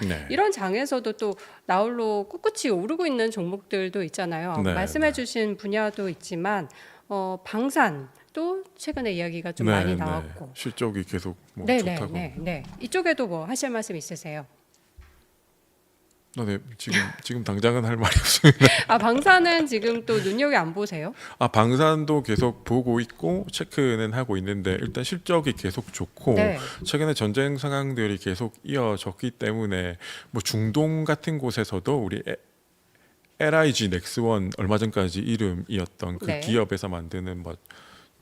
네. 이런 장에서도 또 나홀로 꿋꿋이 오르고 있는 종목들도 있잖아요. 네, 말씀해 주신 분야도 있지만 방산도 최근에 이야기가 좀 많이 네. 나왔고. 실적이 계속 뭐 좋다고. 네네네. 이쪽에도 뭐 하실 말씀 있으세요? 네, 지금 당장은 할 말이 없습니다. 방산은 지금 또 눈여겨 안 보세요? 방산도 계속 보고 있고 체크는 하고 있는데 일단 실적이 계속 좋고 네. 최근에 전쟁 상황들이 계속 이어졌기 때문에 뭐 중동 같은 곳에서도 우리 LIG 넥스원 얼마 전까지 이름이었던 그 네. 기업에서 만드는 뭐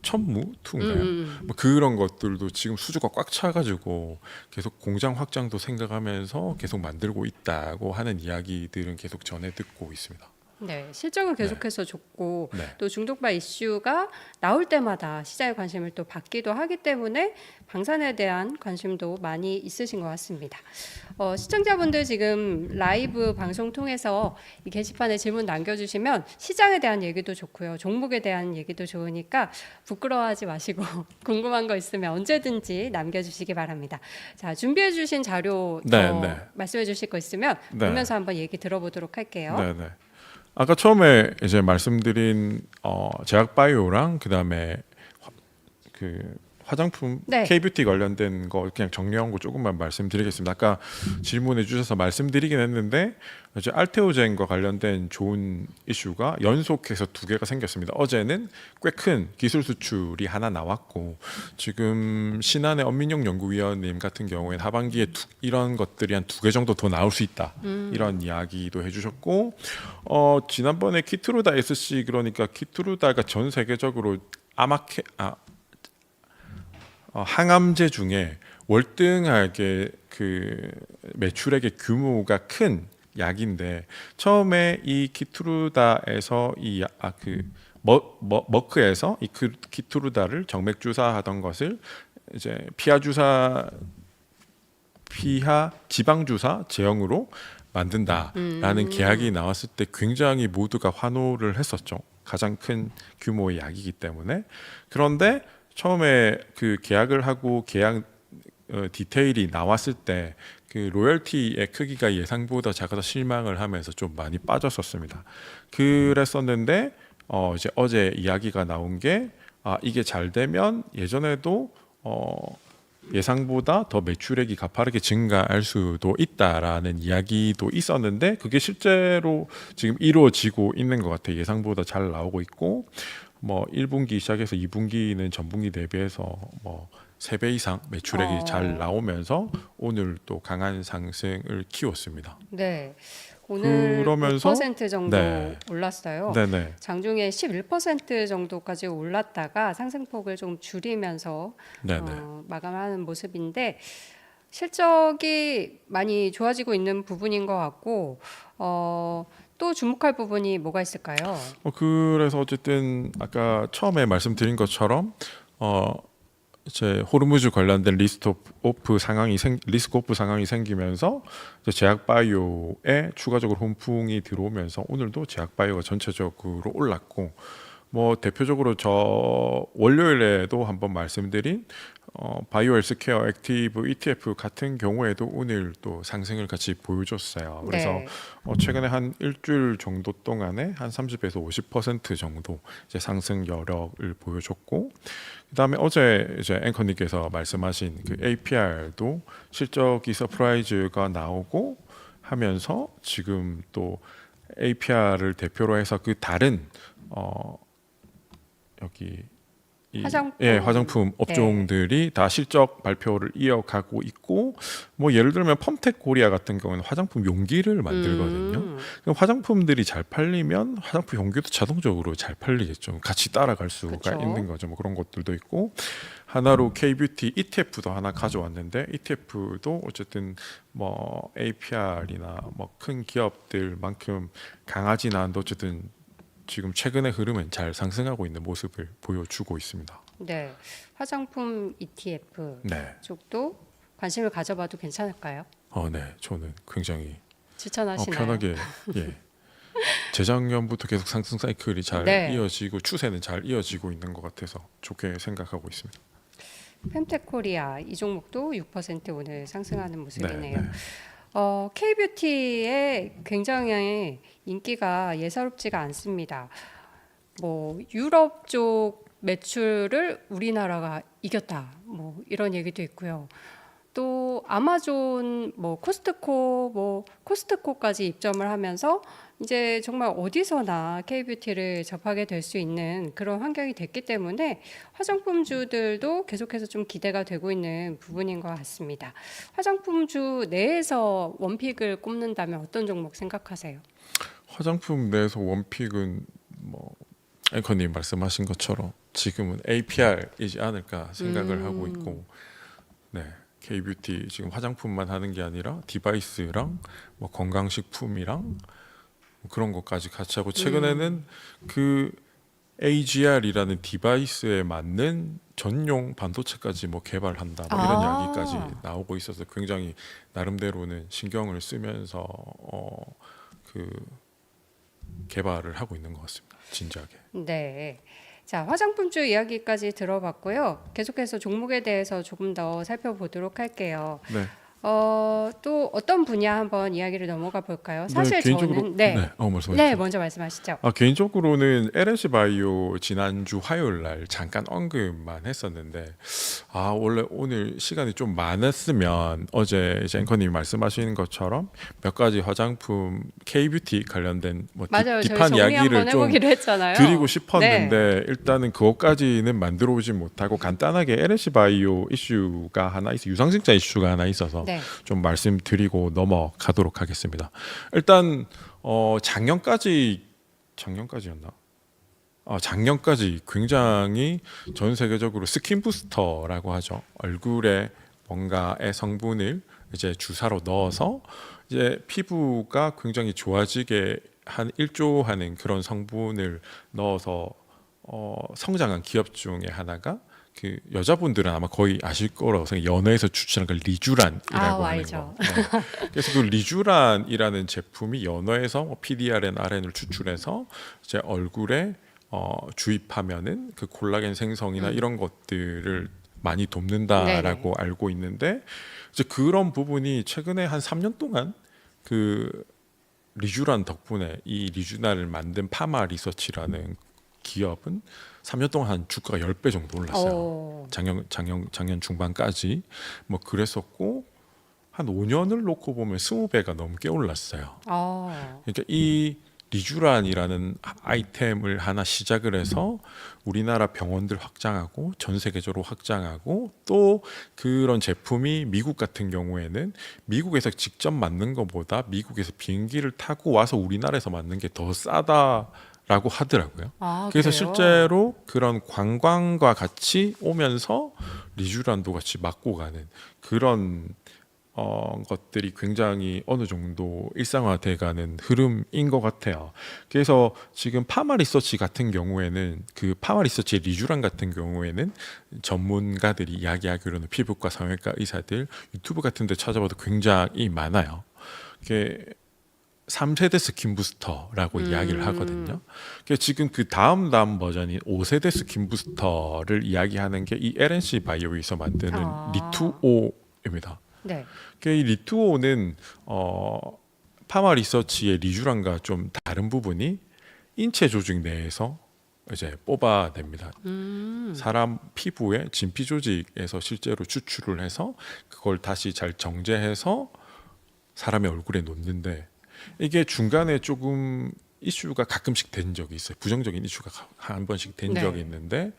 천무 투인가요? 음. 뭐 그런 것들도 지금 수주가 꽉 차가지고 계속 공장 확장도 생각하면서 계속 만들고 있다고 하는 이야기들은 계속 전해 듣고 있습니다. 네, 실적은 네. 계속해서 좋고 네. 또 중독바 이슈가 나올 때마다 시장의 관심을 또 받기도 하기 때문에 방산에 대한 관심도 많이 있으신 것 같습니다. 시청자분들 지금 라이브 방송 통해서 이 게시판에 질문 남겨주시면 시장에 대한 얘기도 좋고요, 종목에 대한 얘기도 좋으니까 부끄러워하지 마시고 궁금한 거 있으면 언제든지 남겨주시기 바랍니다. 자, 준비해주신 자료 네, 더 네. 말씀해주실 거 있으면 네. 보면서 한번 얘기 들어보도록 할게요. 네. 아까 처음에 이제 말씀드린 제약바이오랑 그다음에 그 화장품 네. K뷰티 관련된 거 그냥 정리한 거 조금만 말씀드리겠습니다. 아까 질문해 주셔서 말씀드리긴 했는데 이제 알테오젠과 관련된 좋은 이슈가 연속해서 두 개가 생겼습니다. 어제는 꽤 큰 기술 수출이 하나 나왔고 지금 신한의 엄민영 연구위원님 같은 경우에는 하반기에 이런 것들이 한 두 개 정도 더 나올 수 있다 이런 이야기도 해주셨고 지난번에 키트루다 SC 그러니까 키트루다가 전 세계적으로 항암제 중에 월등하게 그 매출액의 규모가 큰 약인데 처음에 이 키트루다에서 머크에서 이 키트루다를 정맥 주사하던 것을 이제 피하 지방 주사 제형으로 만든다라는 계약이 나왔을 때 굉장히 모두가 환호를 했었죠. 가장 큰 규모의 약이기 때문에. 그런데 처음에 그 계약을 하고 계약 디테일이 나왔을 때 그 로열티의 크기가 예상보다 작아서 실망을 하면서 좀 많이 빠졌었습니다. 그랬었는데 이제 어제 이야기가 나온 게 이게 잘 되면 예전에도 예상보다 더 매출액이 가파르게 증가할 수도 있다라는 이야기도 있었는데 그게 실제로 지금 이루어지고 있는 것 같아요. 예상보다 잘 나오고 있고 뭐 1분기 시작해서 2분기는 전분기 대비해서 뭐 3배 이상 매출액이 잘 나오면서 오늘 또 강한 상승을 키웠습니다. 네. 오늘 그러면서 5% 정도 네. 올랐어요. 네네. 장중에 11% 정도까지 올랐다가 상승폭을 좀 줄이면서 네네. 마감하는 모습인데 실적이 많이 좋아지고 있는 부분인 것 같고 또 주목할 부분이 뭐가 있을까요? 그래서 어쨌든 아까 처음에 말씀드린 것처럼 이제 호르무즈 관련된 리스크오프 상황이 생기면서 이제 제약바이오에 추가적으로 훈풍이 들어오면서 오늘도 제약바이오가 전체적으로 올랐고 뭐 대표적으로 저 월요일에도 한번 말씀드린 바이오 헬스케어 액티브 ETF 같은 경우에도 오늘 또 상승을 같이 보여줬어요. 그래서 네. 최근에 한 일주일 정도 동안에 한 30에서 50% 정도 이제 상승 여력을 보여줬고 그다음에 어제 이제 앵커님께서 말씀하신 그 APR도 실적이 서프라이즈가 나오고 하면서 지금 또 APR을 대표로 해서 그 다른 여기 화장품 업종들이 다 실적 발표를 이어가고 있고 뭐 예를 들면 펌텍 코리아 같은 경우는 화장품 용기를 만들거든요. 그럼 화장품들이 잘 팔리면 화장품 용기도 자동적으로 잘 팔리겠죠. 같이 따라갈 수가 그쵸. 있는 거죠. 뭐 그런 것들도 있고 하나로 K뷰티 ETF도 하나 가져왔는데 ETF도 어쨌든 뭐 APR이나 뭐 큰 기업들만큼 강하진 않은데 어쨌든 지금 최근의 흐름은 잘 상승하고 있는 모습을 보여주고 있습니다. 네. 화장품 ETF 네. 쪽도 관심을 가져봐도 괜찮을까요? 네. 저는 굉장히 추천하시나요? 편하게 재작년부터 계속 상승 사이클이 잘 이어지고 추세는 잘 이어지고 있는 것 같아서 좋게 생각하고 있습니다. 펜텍코리아 이 종목도 6% 오늘 상승하는 모습이네요. K뷰티의 굉장히 인기가 예사롭지가 않습니다. 뭐 유럽 쪽 매출을 우리나라가 이겼다. 뭐 이런 얘기도 있고요. 또 아마존, 뭐 코스트코까지 입점을 하면서 이제 정말 어디서나 K뷰티를 접하게 될 수 있는 그런 환경이 됐기 때문에 화장품주들도 계속해서 좀 기대가 되고 있는 부분인 것 같습니다. 화장품주 내에서 원픽을 꼽는다면 어떤 종목 생각하세요? 화장품 내에서 원픽은 뭐 앵커님 말씀하신 것처럼 지금은 APR이지 않을까 생각을 하고 있고, 네, K뷰티 지금 화장품만 하는 게 아니라 디바이스랑 뭐 건강식품이랑 뭐 그런 것까지 같이 하고, 최근에는 그 AGR이라는 디바이스에 맞는 전용 반도체까지 뭐 개발한다 뭐 이런 아. 이야기까지 나오고 있어서 굉장히 나름대로는 신경을 쓰면서 그 개발을 하고 있는 것 같습니다. 진지하게. 네. 자, 화장품주 이야기까지 들어봤고요. 계속해서 종목에 대해서 조금 더 살펴보도록 할게요. 네. 또 어떤 분야 한번 이야기를 넘어가 볼까요? 네, 사실 개인적으로 저는 네, 말씀하시죠. 네, 먼저 말씀하시죠. 개인적으로는 LNC 바이오 지난주 화요일 날 잠깐 언급만 했었는데, 원래 오늘 시간이 좀 많았으면 어제 이제 앵커님이 말씀하시는 것처럼 몇 가지 화장품 K뷰티 관련된 뭐 맞아요. 저희 딥한 정리 이야기를 한번 좀 해보기로 했잖아요. 드리고 싶었는데 네. 일단은 그것까지는 만들어 오지 못하고 간단하게 LNC 바이오 이슈가 하나 있어, 유상증자 이슈가 하나 있어서 네. 좀 말씀드리고 넘어가도록 하겠습니다. 일단 작년까지였나? 작년까지 굉장히 전 세계적으로 스킨 부스터라고 하죠. 얼굴에 뭔가의 성분을 이제 주사로 넣어서 이제 피부가 굉장히 좋아지게 한 일조하는 그런 성분을 넣어서 성장한 기업 중에 하나가, 그 여자분들은 아마 거의 아실 거라고 생각해요. 연애에서 추출한 걸 리쥬란이라고 하는 알죠. 거. 네. 그래서 그 리쥬란이라는 제품이 연어에서 뭐 PDRN, RN을 추출해서 이제 얼굴에 주입하면은 그 콜라겐 생성이나 이런 것들을 많이 돕는다라고 알고 있는데, 이제 그런 부분이 최근에 한 3년 동안 그 리쥬란 덕분에, 이 리쥬란을 만든 파마 리서치라는 기업은 3년 동안 한 주가가 10배 정도 올랐어요. 작년 중반까지 뭐 그랬었고, 한 5년을 놓고 보면 20배가 넘게 올랐어요. 그러니까 이 리쥬란이라는 아이템을 하나 시작을 해서 우리나라 병원들 확장하고 전 세계적으로 확장하고, 또 그런 제품이 미국 같은 경우에는 미국에서 직접 맞는 것보다 미국에서 비행기를 타고 와서 우리나라에서 맞는 게 더 싸다라고 하더라고요. 그래서 그래요? 실제로 그런 관광과 같이 오면서 리쥬란도 같이 맞고 가는 그런 것들이 굉장히 어느 정도 일상화돼가는 흐름인 것 같아요. 그래서 지금 파마 리서치 같은 경우에는, 그 파마 리서치의 리쥬란 같은 경우에는 전문가들이 이야기하기로는 피부과 성형외과 의사들 유튜브 같은 데 찾아봐도 굉장히 많아요. 이게 3세대 스킨 부스터라고 이야기를 하거든요. 그래서 지금 그 다음 버전인 5세대 스킨 부스터를 이야기하는 게 이 LNC 바이오에서 만드는 리투오입니다. 네. 이 리투오는 파마 리서치의 리쥬란과 좀 다른 부분이 인체 조직 내에서 이제 뽑아냅니다. 사람 피부의 진피 조직에서 실제로 추출을 해서 그걸 다시 잘 정제해서 사람의 얼굴에 놓는데, 이게 중간에 조금 이슈가 가끔씩 된 적이 있어요. 부정적인 이슈가 한 번씩 된 적이 있는데,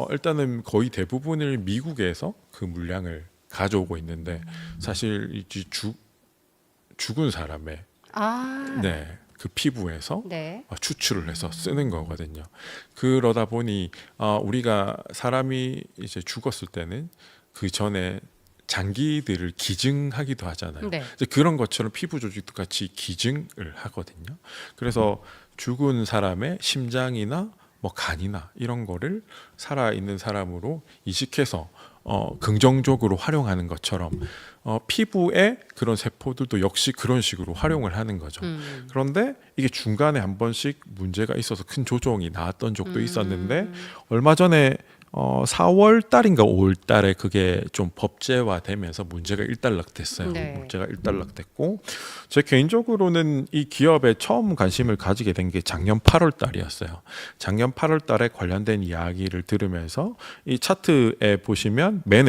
일단은 거의 대부분을 미국에서 그 물량을 가져오고 있는데, 사실 이 죽은 사람의 그 피부에서 추출을 해서 쓰는 거거든요. 그러다 보니 우리가 사람이 이제 죽었을 때는 그 전에 장기들을 기증하기도 하잖아요. 이제 그런 것처럼 피부 조직도 같이 기증을 하거든요. 그래서 죽은 사람의 심장이나 뭐 간이나 이런 거를 살아 있는 사람으로 이식해서 긍정적으로 활용하는 것처럼 피부의 그런 세포들도 역시 그런 식으로 활용을 하는 거죠. 그런데 이게 중간에 한 번씩 문제가 있어서 큰 조정이 나왔던 적도 있었는데, 얼마 전에 4월 달인가 5월 달에 그게 좀 법제화되면서 문제가 일단락됐어요. 네. 문제가 일단락됐고 제 개인적으로는 이 기업에 처음 관심을 가지게 된 게 작년 8월 달이었어요. 작년 8월 달에 관련된 이야기를 들으면서 이 차트에 보시면 맨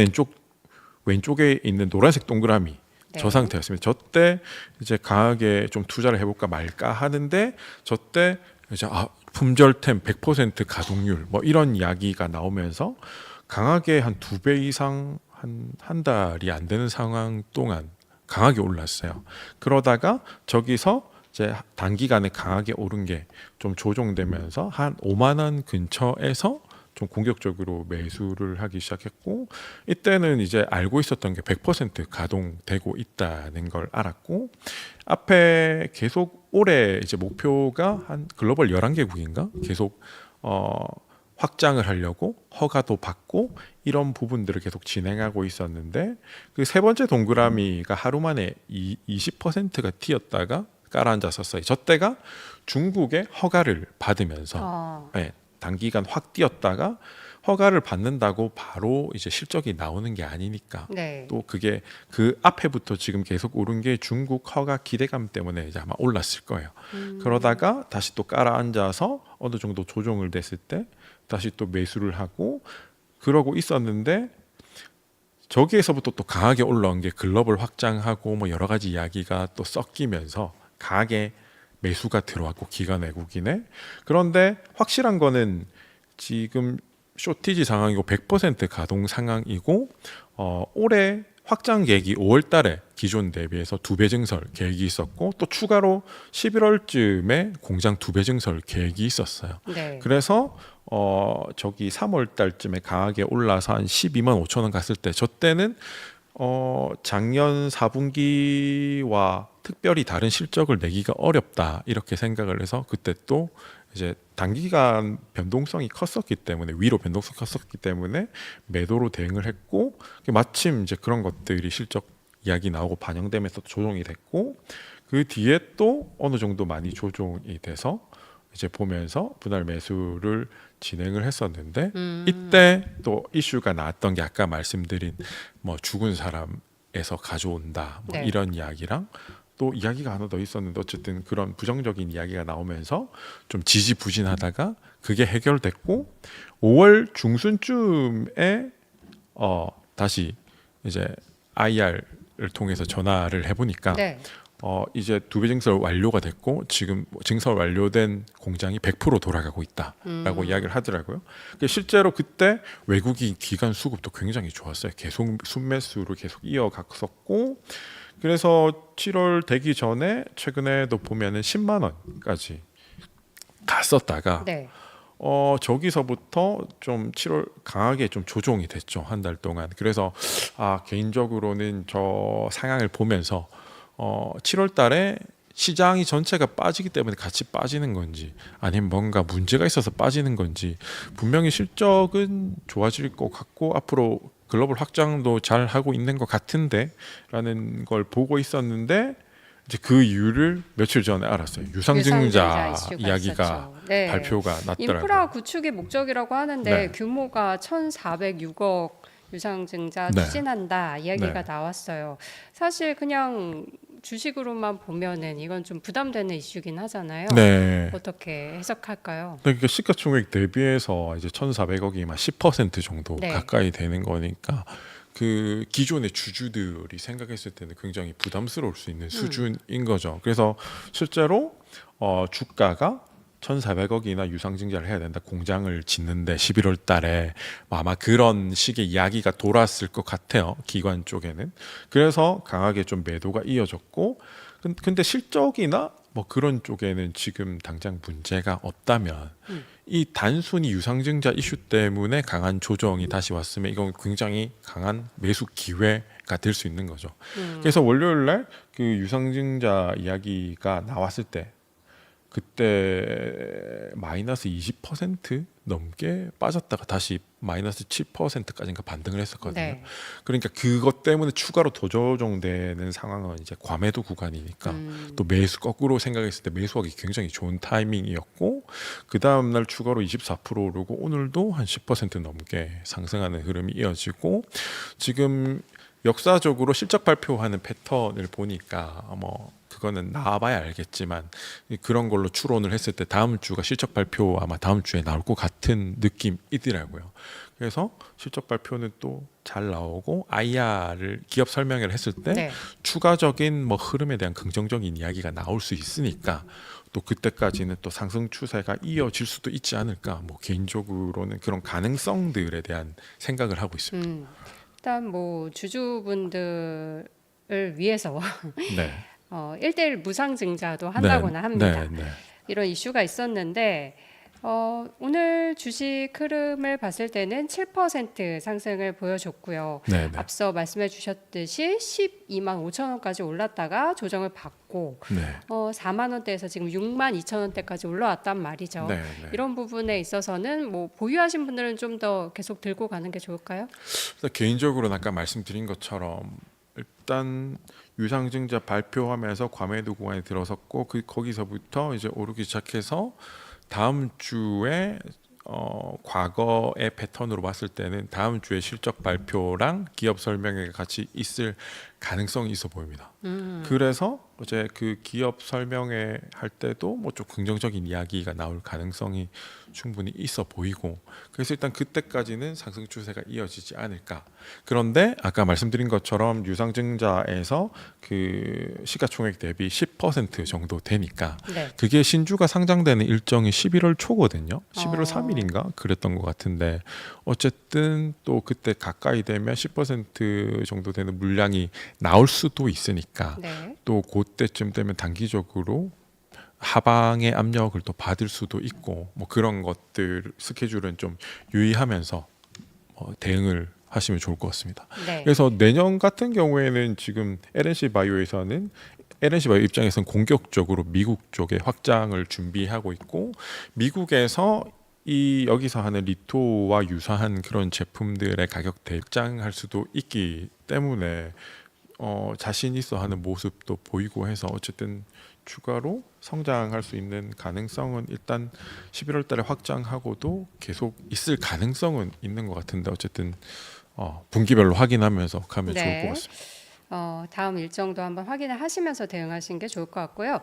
왼쪽에 있는 노란색 동그라미 네. 저 상태였습니다. 저 때 이제 강하게 좀 투자를 해볼까 말까 하는데 저 때 이제 품절템 100% 가동률 뭐 이런 이야기가 나오면서 강하게 한 2배 이상 한 달이 안 되는 상황 동안 강하게 올랐어요. 그러다가 저기서 이제 단기간에 강하게 오른 게 좀 조정되면서 한 5만 원 근처에서 좀 공격적으로 매수를 하기 시작했고 이때는 이제 알고 있었던 게 100% 가동되고 있다는 걸 알았고 앞에 계속 올해 이제 목표가 한 글로벌 11개국인가 계속 확장을 하려고 허가도 받고 이런 부분들을 계속 진행하고 있었는데 그 세 번째 동그라미가 하루 만에 20%가 튀었다가 깔아앉았었어요. 저 때가 중국의 허가를 받으면서 네, 단기간 확 뛰었다가 허가를 받는다고 바로 이제 실적이 나오는 게 아니니까 네. 또 그게 그 앞에부터 지금 계속 오른 게 중국 허가 기대감 때문에 이제 아마 올랐을 거예요. 그러다가 다시 또 깔아앉아서 어느 정도 조정을 됐을 때 다시 또 매수를 하고 그러고 있었는데 저기에서부터 또 강하게 올라온 게 글로벌 확장하고 뭐 여러 가지 이야기가 또 섞이면서 강하게 매수가 들어왔고 기관 외국인에 그런데 확실한 거는 지금 쇼티지 상황이고 100% 가동 상황이고 올해 확장 계획이 5월 달에 기존 대비해서 2배 증설 계획이 있었고 또 추가로 11월쯤에 공장 2배 증설 계획이 있었어요. 네. 그래서 저기 3월 달쯤에 강하게 올라서 한 12만 5천 원 갔을 때 저 때는 작년 4분기와 특별히 다른 실적을 내기가 어렵다 이렇게 생각을 해서 그때 또 이제 단기간 변동성이 컸었기 때문에 위로 변동성이 컸었기 때문에 매도로 대응을 했고 마침 이제 그런 것들이 실적 이야기 나오고 반영되면서 조정이 됐고 그 뒤에 또 어느 정도 많이 조정이 돼서 이제 보면서 분할 매수를 진행을 했었는데 이때 또 이슈가 나왔던 게 아까 말씀드린 뭐 죽은 사람에서 가져온다 뭐 네. 이런 이야기랑 또 이야기가 하나 더 있었는데 어쨌든 그런 부정적인 이야기가 나오면서 좀 지지부진하다가 그게 해결됐고 5월 중순쯤에 다시 이제 IR을 통해서 전화를 해보니까 네. 이제 2배 증설 완료가 됐고 지금 증설 완료된 공장이 100% 돌아가고 있다라고 이야기를 하더라고요. 실제로 그때 외국인 기관 수급도 굉장히 좋았어요. 계속 순매수를 계속 이어갔었고 그래서 7월 되기 전에 최근에도 보면은 10만 원까지 갔었다가 네. 저기서부터 좀 7월 강하게 좀 조정이 됐죠. 한 달 동안. 그래서 개인적으로는 저 상황을 보면서 7월 달에 시장이 전체가 빠지기 때문에 같이 빠지는 건지 아니면 뭔가 문제가 있어서 빠지는 건지 분명히 실적은 좋아질 것 같고 앞으로 글로벌 확장도 잘 하고 있는 것 같은데라는 걸 보고 있었는데 이제 그 이유를 며칠 전에 알았어요. 유상증자 이슈가 이야기가 있었죠. 네. 발표가 났더라고요. 인프라 구축이 목적이라고 하는데 네. 규모가 1,406억 유상증자 네. 추진한다 이야기가 네. 나왔어요. 사실 그냥 주식으로만 보면은 이건 좀 부담되는 이슈긴 하잖아요. 네. 어떻게 해석할까요? 그러니까 시가총액 대비해서 이제 1,400억이면 10% 정도 네. 가까이 되는 거니까 그 기존의 주주들이 생각했을 때는 굉장히 부담스러울 수 있는 수준인 거죠. 그래서 실제로 주가가 1,400억이나 유상증자를 해야 된다. 공장을 짓는데 11월 달에 아마 그런 식의 이야기가 돌았을 것 같아요. 기관 쪽에는. 그래서 강하게 좀 매도가 이어졌고 근데 실적이나 뭐 그런 쪽에는 지금 당장 문제가 없다면 이 단순히 유상증자 이슈 때문에 강한 조정이 다시 왔으면 이건 굉장히 강한 매수 기회가 될 수 있는 거죠. 그래서 월요일 날 그 유상증자 이야기가 나왔을 때 그때 마이너스 20% 넘게 빠졌다가 다시 마이너스 7%까지인가 반등을 했었거든요. 네. 그러니까 그것 때문에 추가로 더 조정되는 상황은 이제 과매도 구간이니까 또 매수 거꾸로 생각했을 때 매수하기 굉장히 좋은 타이밍이었고 그 다음 날 추가로 24% 오르고 오늘도 한 10% 넘게 상승하는 흐름이 이어지고 지금 역사적으로 실적 발표하는 패턴을 보니까 뭐 그거는 나와봐야 알겠지만 그런 걸로 추론을 했을 때 다음 주가 실적 발표 아마 다음 주에 나올 것 같은 느낌이더라고요. 그래서 실적 발표는 또 잘 나오고 IR을 기업 설명회를 했을 때 네. 추가적인 뭐 흐름에 대한 긍정적인 이야기가 나올 수 있으니까 또 그때까지는 또 상승 추세가 이어질 수도 있지 않을까. 뭐 개인적으로는 그런 가능성들에 대한 생각을 하고 있습니다. 일단 뭐 주주분들을 위해서 네. 1대1 무상증자도 한다고나 합니다. 네, 네. 이런 이슈가 있었는데 오늘 주식 흐름을 봤을 때는 7% 상승을 보여줬고요. 네, 네. 앞서 말씀해 주셨듯이 12만 5천 원까지 올랐다가 조정을 받고 네. 4만 원대에서 지금 6만 2천 원대까지 올라왔단 말이죠. 네, 네. 이런 부분에 있어서는 뭐 보유하신 분들은 좀 더 계속 들고 가는 게 좋을까요? 그래서 개인적으로는 아까 말씀드린 것처럼 일단 유상증자 발표하면서 과매도 구간에 들어섰고 거기서부터 이제 오르기 시작해서 다음 주에 과거의 패턴으로 봤을 때는 다음 주에 실적 발표랑 기업 설명회가 같이 있을 가능성이 있어 보입니다. 그래서 어제 그 기업 설명회 할 때도 뭐 좀 긍정적인 이야기가 나올 가능성이 충분히 있어 보이고 그래서 일단 그때까지는 상승 추세가 이어지지 않을까. 그런데 아까 말씀드린 것처럼 유상증자에서 그 시가총액 대비 10% 정도 되니까 네. 그게 신주가 상장되는 일정이 11월 초거든요. 11월 어. 3일인가 그랬던 것 같은데 어쨌든 또 그때 가까이 되면 10% 정도 되는 물량이 나올 수도 있으니까 네. 또 그때쯤 되면 단기적으로 하방의 압력을 또 받을 수도 있고 뭐 그런 것들 스케줄은 좀 유의하면서 대응을 하시면 좋을 것 같습니다. 네. 그래서 내년 같은 경우에는 지금 LNC 바이오에서는 LNC 바이오 입장에서는 공격적으로 미국 쪽에 확장을 준비하고 있고 미국에서 이 여기서 하는 리토와 유사한 그런 제품들의 가격 대장할 수도 있기 때문에 자신 있어 하는 모습도 보이고 해서 어쨌든 추가로 성장할 수 있는 가능성은 일단 11월 달에 확장하고도 계속 있을 가능성은 있는 것 같은데 어쨌든 분기별로 확인하면서 가면 네. 좋을 것 같습니다. 다음 일정도 한번 확인을 하시면서 대응하시는 게 좋을 것 같고요.